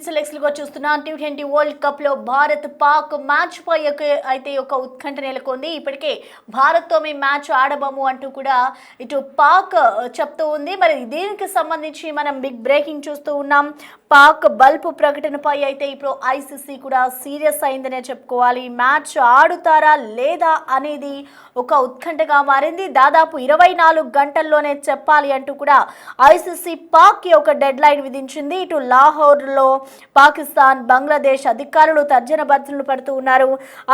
Selects గా చూస్తున్న T20 world cup లో భారత్ పాక్ మ్యాచ్ పై అయితే ఒక ఉత్కంఠ నెలకొంది. ఇప్పటికే భారత్ తో మేము మ్యాచ్ ఆడబోము అంటూ కూడా ఇటు పాక్ చెప్తూ ఉంది. మరి దీనికి సంబంధించి మనం బిగ్ బ్రేకింగ్ చూస్తూ ఉన్నాం. పాక్ బల్బు ప్రకటనపై అయితే ఇప్పుడు ఐసీసీ కూడా సీరియస్ అయిందనే చెప్పుకోవాలి. మ్యాచ్ ఆడుతారా లేదా అనేది ఒక ఉత్కంఠగా మారింది. దాదాపు 24 గంటల్లోనే చెప్పాలి అంటూ కూడా ఐసీసీ పాక్ కి ఒక డెడ్ లైన్ విధించింది. ఇటు లాహోర్లో పాకిస్తాన్, బంగ్లాదేశ్ అధికారులు తర్జన భర్జనలు పడుతూ ఉన్నారు.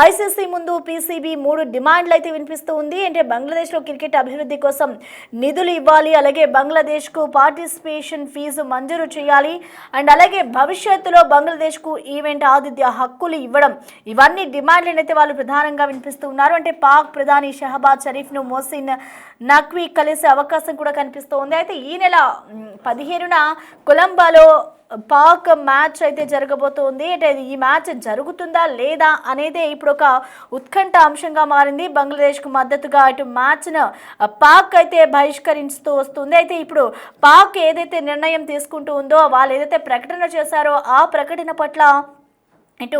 ఐసీసీ ముందు పీసీబీ 3 డిమాండ్లు అయితే వినిపిస్తూ ఉంది. అంటే బంగ్లాదేశ్లో క్రికెట్ అభివృద్ధి కోసం నిధులు ఇవ్వాలి, అలాగే బంగ్లాదేశ్కు పార్టిసిపేషన్ ఫీజు మంజూరు చేయాలి, అండ్ అలాగే భవిష్యత్తులో బంగ్లాదేశ్కు ఈవెంట్ ఆతిథ్య హక్కులు ఇవ్వడం, ఇవన్నీ డిమాండ్లను అయితే వాళ్ళు ప్రధానంగా వినిపిస్తూ ఉన్నారు. అంటే పాక్ ప్రధాని షహబాజ్ షరీఫ్ను మోసిన్ నఖ్వీ కలిసే అవకాశం కూడా కనిపిస్తోంది. అయితే ఈ నెల 15న కొలంబోలో పాక్ మ్యాచ్ అయితే జరగబోతోంది. అంటే ఈ మ్యాచ్ జరుగుతుందా లేదా అనేది ఇప్పుడు ఒక ఉత్కంఠ అంశంగా మారింది. బంగ్లాదేశ్కు మద్దతుగా ఇటు మ్యాచ్ను పాక్ అయితే బహిష్కరిస్తూ వస్తుంది. అయితే ఇప్పుడు పాక్ ఏదైతే నిర్ణయం తీసుకుంటూ ఉందో, వాళ్ళు ఏదైతే ప్రకటన చేశారో ఆ ప్రకటన పట్ల ఇటు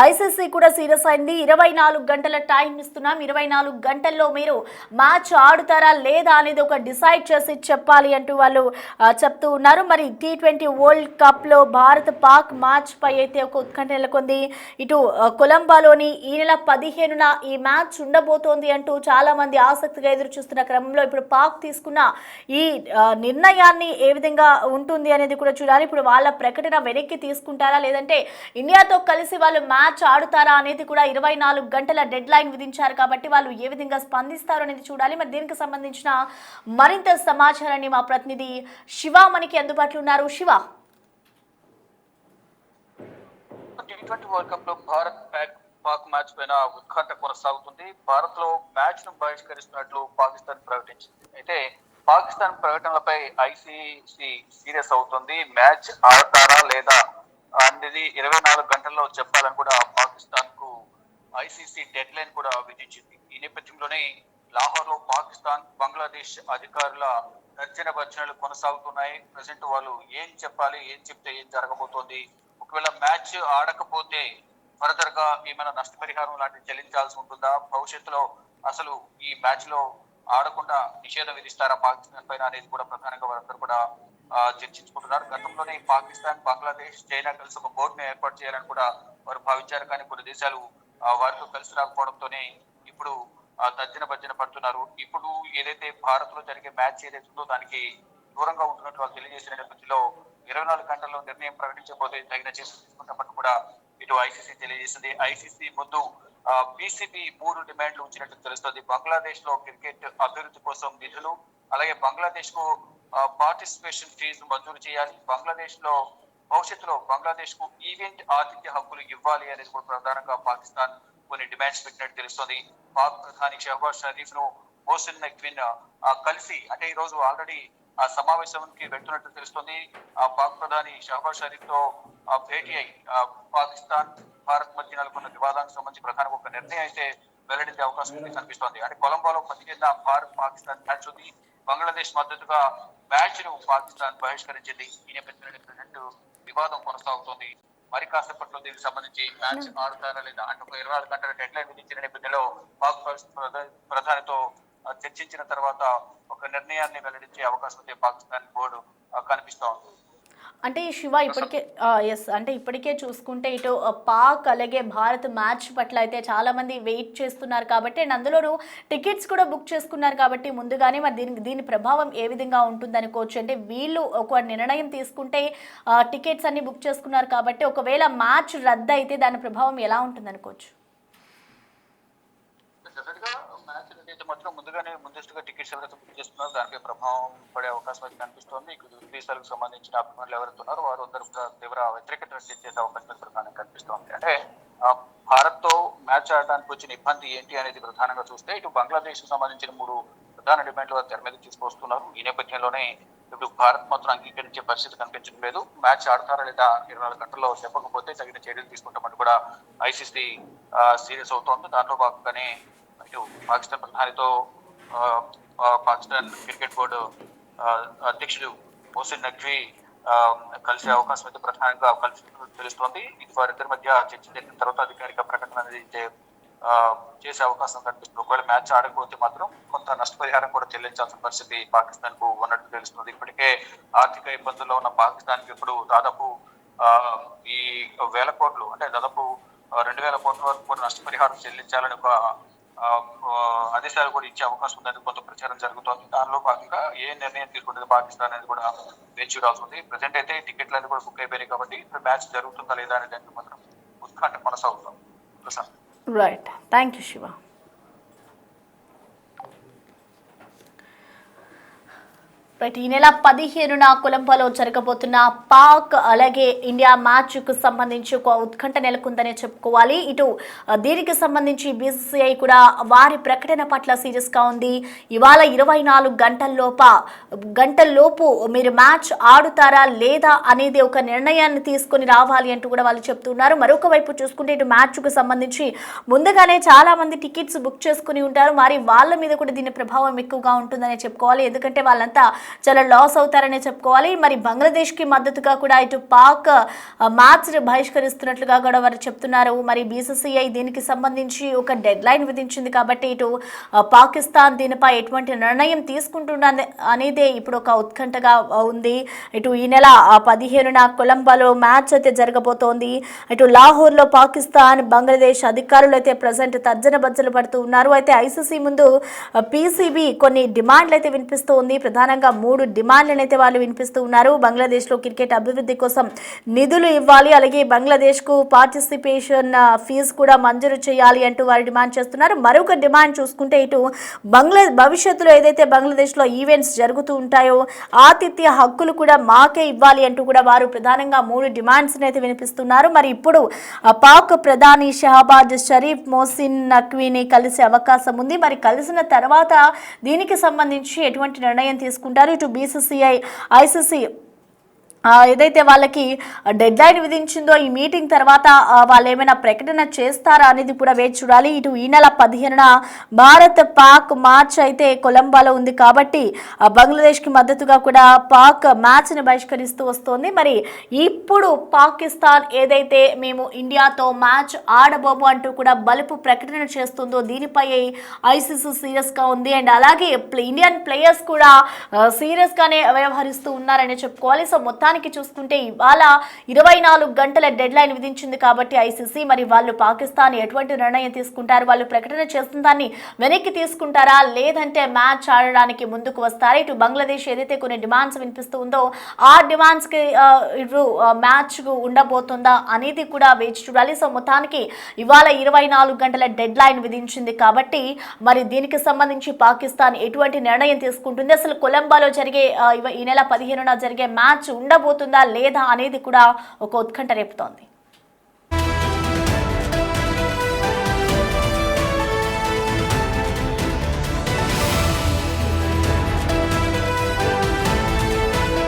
ఐసీసీ కూడా సీరియస్ అయింది. 24 గంటల టైం ఇస్తున్నాం, 24 గంటల్లో మీరు మ్యాచ్ ఆడుతారా లేదా అనేది ఒక డిసైడ్ చేసి చెప్పాలి అంటూ వాళ్ళు చెప్తూ ఉన్నారు. మరి T20 వరల్డ్ కప్లో భారత్ పాక్ మ్యాచ్ పై అయితే ఒక ఉత్కంఠ నెలకొంది. ఇటు కొలంబోలోని ఈ నెల 15న ఈ మ్యాచ్ ఉండబోతోంది అంటూ చాలా మంది ఆసక్తిగా ఎదురు చూస్తున్న క్రమంలో ఇప్పుడు పాక్ తీసుకున్న ఈ నిర్ణయాన్ని ఏ విధంగా ఉంటుంది అనేది కూడా చూడాలి. ఇప్పుడు వాళ్ళ ప్రకటన వెనక్కి తీసుకుంటారా లేదంటే ఇండియాతో కలిసి వాళ్ళు మ్యాచ్ ఆడుతారా అనేది కూడా 24 గంటల డెడ్ లైన్ విధించారు. కాబట్టి వాళ్ళు ఏ విధంగా స్పందిస్తారు అనేది చూడాలి. మరి దీనికి సంబంధించిన మరింత సమాచారాన్ని మా ప్రతినిధి శివ మనకి అందుబాటులో ఉన్నారు. శివ, T20 వరల్డ్ కప్ లో భారత్ పాక్ మ్యాచ్ పైన ఉత్కంఠ కొనసాగుతుంది. భారత్ లో మ్యాచ్ ను బహిష్కరిస్తున్నట్లు పాకిస్తాన్ ప్రకటించింది. అయితే పాకిస్తాన్ ప్రకటనలపై ఐసీసీ సీరియస్ అవుతుంది. మ్యాచ్ ఆడతారా లేదా అనేది 24 గంటల్లో చెప్పాలని కూడా పాకిస్తాన్ కు ఐసీసీ డెడ్ లైన్ కూడా విధించింది. ఈ నేపథ్యంలోనే లాహోర్ లో పాకిస్తాన్, బంగ్లాదేశ్ అధికారుల తర్జన భర్జనలు కొనసాగుతున్నాయి. ప్రజెంట్ వాళ్ళు ఏం చెప్పాలి, ఏం చెప్తే ఏం జరగబోతోంది, ఒకవేళ మ్యాచ్ ఆడకపోతే ఫర్దర్ గా ఏమైనా నష్టపరిహారం లాంటివి చెల్లించాల్సి ఉంటుందా, భవిష్యత్తులో అసలు ఈ మ్యాచ్ లో ఆడకుండా నిషేధం విధిస్తారా పాకిస్తాన్ పైన అనేది కూడా ప్రధానంగా వారందరూ కూడా చర్చించుకుంటున్నారు. గతంలోనే పాకిస్తాన్, బంగ్లాదేశ్, చైనా కలిసి ఒక బోర్డును ఏర్పాటు చేయాలని కూడా వారు భావించారు. కానీ కొన్ని దేశాలు వారితో కలిసి రాకపోవడంతోనే ఇప్పుడు తర్జన భర్జన పడుతున్నారు. ఇప్పుడు ఏదైతే భారత్ లో జరిగే మ్యాచ్ ఏదైతే ఉందో దానికి దూరంగా ఉంటున్నట్టు వాళ్ళు తెలియజేసిన నేపథ్యంలో 24 గంటల్లో నిర్ణయం ప్రకటించకపోతే తగిన చర్యలు తీసుకుంటామని కూడా ఇటు ఐసీసీ తెలియజేసింది. ఐసీసీ ముందు పీసీబీ 3 డిమాండ్లు ఉంచినట్టు తెలుస్తుంది. బంగ్లాదేశ్ లో క్రికెట్ అభివృద్ధి కోసం నిధులు, అలాగే బంగ్లాదేశ్ కు పార్టిసిపేషన్ ఫీజు మంజూరు చేయాలి, బంగ్లాదేశ్ లో భవిష్యత్తులో బంగ్లాదేశ్ కు ఈవెంట్ ఆతిథ్య హక్కులు ఇవ్వాలి అనేది కూడా ప్రధానంగా పాకిస్తాన్ కొన్ని డిమాండ్స్ పెట్టినట్టు తెలుస్తుంది. పాక్ ప్రధాని షహబాజ్ షరీఫ్ ను మోసిన్ నఖ్వీన్ కలిసి, అంటే ఈ రోజు ఆల్రెడీ ఆ సమావేశానికి వెళ్తున్నట్టు తెలుస్తుంది. పాక్ ప్రధాని షహబాజ్ షరీఫ్ తో భేటీ అయి పాకిస్తాన్, భారత్ మధ్య నెలకొన్న వివాదానికి సంబంధించి ప్రధానంగా ఒక నిర్ణయం అయితే వెల్లడించే అవకాశం ఉంది కనిపిస్తోంది. అంటే కొలంబోలో 15న భారత్ పాకిస్తాన్ మ్యాచ్ ఉంది. బంగ్లాదేశ్ మద్దతుగా మ్యాచ్ ను పాకిస్తాన్ బహిష్కరించింది. ఈ నేపథ్యంలో ప్రజెంట్ వివాదం కొనసాగుతోంది. మరి కాసేపట్లో దీనికి సంబంధించి మ్యాచ్ ఆడుతారా లేదా అంటే ఒక 24 గంటల డెడ్ లైన్ విధించిన నేపథ్యంలో పాక్ ప్రధానితో చర్చించిన తర్వాత ఒక నిర్ణయాన్ని వెల్లడించే అవకాశం అయితే పాకిస్తాన్ బోర్డు కనిపిస్తా ఉంది. అంటే శివ ఇప్పటికే అంటే ఇప్పటికే చూసుకుంటే ఇటు పాక్ అలాగే భారత్ మ్యాచ్ పట్ల అయితే చాలా మంది వెయిట్ చేస్తున్నారు కాబట్టి, అండ్ అందులోనూ టికెట్స్ కూడా బుక్ చేసుకున్నారు కాబట్టి ముందుగానే, మరి దీని ప్రభావం ఏ విధంగా ఉంటుంది అనుకోవచ్చు. అంటే వీళ్ళు ఒక నిర్ణయం తీసుకుంటే టికెట్స్ అన్ని బుక్ చేసుకున్నారు కాబట్టి ఒకవేళ మ్యాచ్ రద్దు అయితే దాని ప్రభావం ఎలా ఉంటుంది అనుకోవచ్చు. మాత్రం ముందస్తుగా టికెట్స్ ఎవరైతే బుక్ చేస్తున్నారో దానిపై ప్రభావం పడే అవకాశం అయితే కనిపిస్తోంది. విదేశాలకు సంబంధించిన అభిమానులు ఎవరైతే ఉన్నారో వారు అందరూ కూడా తీవ్ర వ్యతిరేకత చేసే అవకాశం ప్రధానంగా కనిపిస్తోంది. అంటే భారత్ తో మ్యాచ్ ఆడడానికి వచ్చిన ఇబ్బంది ఏంటి అనేది ప్రధానంగా చూస్తే ఇటు బంగ్లాదేశ్ కు సంబంధించిన 3 ప్రధాన డిమాండ్లు వారు తెర మీద తీసుకొస్తున్నారు. ఈ నేపథ్యంలోనే ఇప్పుడు భారత్ మాత్రం అంగీకరించే పరిస్థితి కనిపించడం లేదు. మ్యాచ్ ఆడతారా లేదా 24 గంటల్లో చెప్పకపోతే తగిన చర్యలు తీసుకుంటామని కూడా ఐసీసీ సీరియస్ అవుతోంది. దాంట్లో భాగంగానే ఇటు పాకిస్తాన్ ప్రధానితో పాకిస్తాన్ క్రికెట్ బోర్డు అధ్యక్షుడు మోసిన్ నఖ్వీ కలిసే అవకాశం అయితే ప్రధానంగా కలిసి తెలుస్తోంది. ఇది వారిద్దరి మధ్య చర్చ జరిగిన తర్వాత అధికారిక ప్రకటన అనేది చేసే అవకాశం కనిపిస్తుంది. ఒకవేళ మ్యాచ్ ఆడకపోతే మాత్రం కొంత నష్టపరిహారం కూడా చెల్లించాల్సిన పరిస్థితి పాకిస్తాన్ కు ఉన్నట్టు తెలుస్తుంది. ఇప్పటికే ఆర్థిక ఇబ్బందుల్లో ఉన్న పాకిస్తాన్ కి ఇప్పుడు దాదాపు ఈ 1000 కోట్లు అంటే దాదాపు 2000 కోట్ల వరకు కూడా నష్టపరిహారం చెల్లించాలని ఒక ఆదేశాలు కూడా ఇచ్చే అవకాశం ఉందని కొంత ప్రచారం జరుగుతోంది. దానిలో భాగంగా ఏ నిర్ణయం తీసుకుంటుంది పాకిస్తాన్ అనేది కూడా వేచి చూడాల్సి ఉంది. ప్రజెంట్ అయితే టికెట్లు అన్ని కూడా బుక్ అయిపోయినాయి కాబట్టి ఇప్పుడు మ్యాచ్ జరుగుతుందా లేదా అనే దానికి మాత్రం ఉత్కంఠ కొనసాగుతాం. Right, thank you Shiva. Right, ఈ నెల 15న కొలంబోలో జరగబోతున్న పాక్ అలాగే ఇండియా మ్యాచ్కు సంబంధించి ఒక ఉత్కంఠ నెలకొందనే చెప్పుకోవాలి. ఇటు దీనికి సంబంధించి బీసీసీఐ కూడా వారి ప్రకటన పట్ల సీరియస్గా ఉంది. ఇవాళ 24 గంటల్లోపు మీరు మ్యాచ్ ఆడుతారా లేదా అనేది ఒక నిర్ణయాన్ని తీసుకొని రావాలి అంటూ కూడా వాళ్ళు చెప్తున్నారు. మరొక వైపు చూసుకుంటే ఇటు మ్యాచ్కు సంబంధించి ముందుగానే చాలా మంది టికెట్స్ బుక్ చేసుకుని ఉంటారు. మరి వాళ్ళ మీద కూడా దీని ప్రభావం ఎక్కువగా ఉంటుందనే చెప్పుకోవాలి. ఎందుకంటే వాళ్ళంతా చాలా లాస్ అవుతారనే చెప్పుకోవాలి. మరి బంగ్లాదేశ్ కి మద్దతుగా కూడా ఇటు పాక్ మ్యాచ్ బహిష్కరిస్తున్నట్లుగా కూడా వారు చెప్తున్నారు. మరి బీసీసీఐ దీనికి సంబంధించి ఒక డెడ్ లైన్ విధించింది కాబట్టి ఇటు పాకిస్తాన్ దీనిపై ఎటువంటి నిర్ణయం తీసుకుంటున్నది అనేదే ఇప్పుడు ఒక ఉత్కంఠగా ఉంది. ఇటు ఈ నెల 15న కొలంబోలో మ్యాచ్ అయితే జరగబోతోంది. ఇటు లాహోర్లో పాకిస్తాన్ బంగ్లాదేశ్ అధికారులు అయితే ప్రజెంట్ తర్జన బజ్జలు పడుతూ ఉన్నారు. అయితే ఐసీసీ ముందు పీసీబీ కొన్ని డిమాండ్లు అయితే వినిపిస్తూ ఉంది. ప్రధానంగా 3 డిమాండ్లను అయితే వాళ్ళు వినిపిస్తూ ఉన్నారు. బంగ్లాదేశ్లో క్రికెట్ అభివృద్ధి కోసం నిధులు ఇవ్వాలి, అలాగే బంగ్లాదేశ్కు పార్టిసిపేషన్ ఫీజు కూడా మంజూరు చేయాలి అంటూ వారు డిమాండ్ చేస్తున్నారు. మరొక డిమాండ్ చూసుకుంటే ఇటు భవిష్యత్తులో ఏదైతే బంగ్లాదేశ్లో ఈవెంట్స్ జరుగుతూ ఉంటాయో ఆతిథ్య హక్కులు కూడా మాకే ఇవ్వాలి అంటూ కూడా వారు ప్రధానంగా 3 డిమాండ్స్ అయితే వినిపిస్తున్నారు. మరి ఇప్పుడు పాక్ ప్రధాని షహబాజ్ షరీఫ్ మోసిన్ నఖ్వీని కలిసే అవకాశం ఉంది. మరి కలిసిన తర్వాత దీనికి సంబంధించి ఎటువంటి నిర్ణయం తీసుకుంటారు? ఇటు బీసీసీఐ ఐసీసీ ఏదైతే వాళ్ళకి డెడ్ లైన్ విధించిందో ఈ మీటింగ్ తర్వాత వాళ్ళు ఏమైనా ప్రకటన చేస్తారా అనేది కూడా వేచి చూడాలి. ఇటు ఈ నెల 15న భారత్ పాక్ మ్యాచ్ అయితే కొలంబోలో ఉంది కాబట్టి బంగ్లాదేశ్కి మద్దతుగా కూడా పాక్ మ్యాచ్ని బహిష్కరిస్తూ వస్తోంది. మరి ఇప్పుడు పాకిస్తాన్ ఏదైతే మేము ఇండియాతో మ్యాచ్ ఆడబోము అంటూ కూడా బలుపు ప్రకటన చేస్తుందో దీనిపై ఐసీసీ సీరియస్గా ఉంది. అండ్ అలాగే ఇండియన్ ప్లేయర్స్ కూడా సీరియస్గానే వ్యవహరిస్తూ ఉన్నారని చెప్పుకోవాలి. సో మొత్తానికి చూసుకుంటే ఇవాళ 24 గంటల డెడ్ లైన్ విధించింది కాబట్టి ఐసీసీ మరి వాళ్ళు పాకిస్తాన్ ఎటువంటి నిర్ణయం తీసుకుంటారు, వాళ్ళు ప్రకటన చేస్తున్న దాన్ని వెనక్కి తీసుకుంటారా లేదంటే మ్యాచ్ ఆడడానికి ముందుకు వస్తారా? ఇటు బంగ్లాదేశ్ ఏదైతే కొన్ని డిమాండ్స్ వినిపిస్తూ ఉందో ఆ డిమాండ్స్కి ఇటు మ్యాచ్ ఉండబోతుందా అనేది కూడా వేచి చూడాలి. సో మొత్తానికి ఇవాళ 24 గంటల డెడ్ లైన్ విధించింది కాబట్టి మరి దీనికి సంబంధించి పాకిస్తాన్ ఎటువంటి నిర్ణయం తీసుకుంటుంది, అసలు కొలంబోలో జరిగే ఈ నెల 15న జరిగే మ్యాచ్ ఉండబోతుందా లేదా అనేది కూడా ఒక ఉత్కంఠ రేపుతోంది.